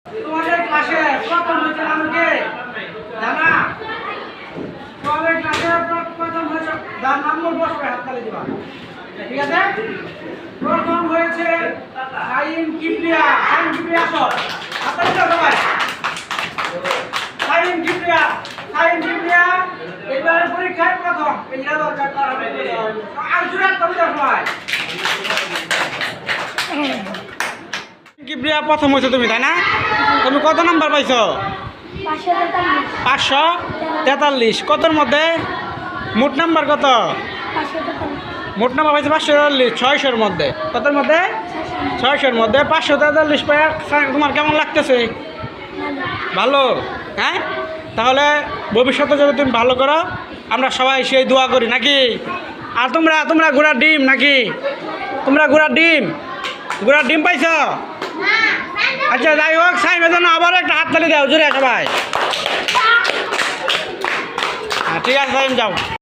তোমাদের ক্লাসে প্রথম হয়েছে আমাকে জানা তোমাদের ক্লাসে প্রথম হয়েছে যার নাম বসবে হাততালি দিবা ঠিক আছে প্রথম হয়েছে সাইন কিবরিয়া আসো হাততালি দাও সবাই সাইন কিবরিয়া এবারে পরীক্ষায় প্রথম এটা দরকার তার আর জোরে হাততালি দাও সবাই কিবরিয়া প্রথম হয়েছে তুমি তাই না তুমি কত নাম্বার পাইছো 543 কতর মধ্যে মোট নাম্বার কত মোট নাম্বার পাইছে 543 600-র মধ্যে কতর মধ্যে 600-র মধ্যে 543 পায় তোমার কেমন লাগতেছে ভালো হ্যাঁ তাহলে ভবিষ্যতে যদি তুমি ভালো করো আমরা সবাই সেই দোয়া করি নাকি আর তোমরা ঘোড়ার ডিম নাকি তোমরা ঘোড়ার ডিম পাইছ আচ্ছা যাই হোক সাইমের জন্য আবার একটা হাততালি দাও জোরে সবাই ঠিক আছে সাইম যাও।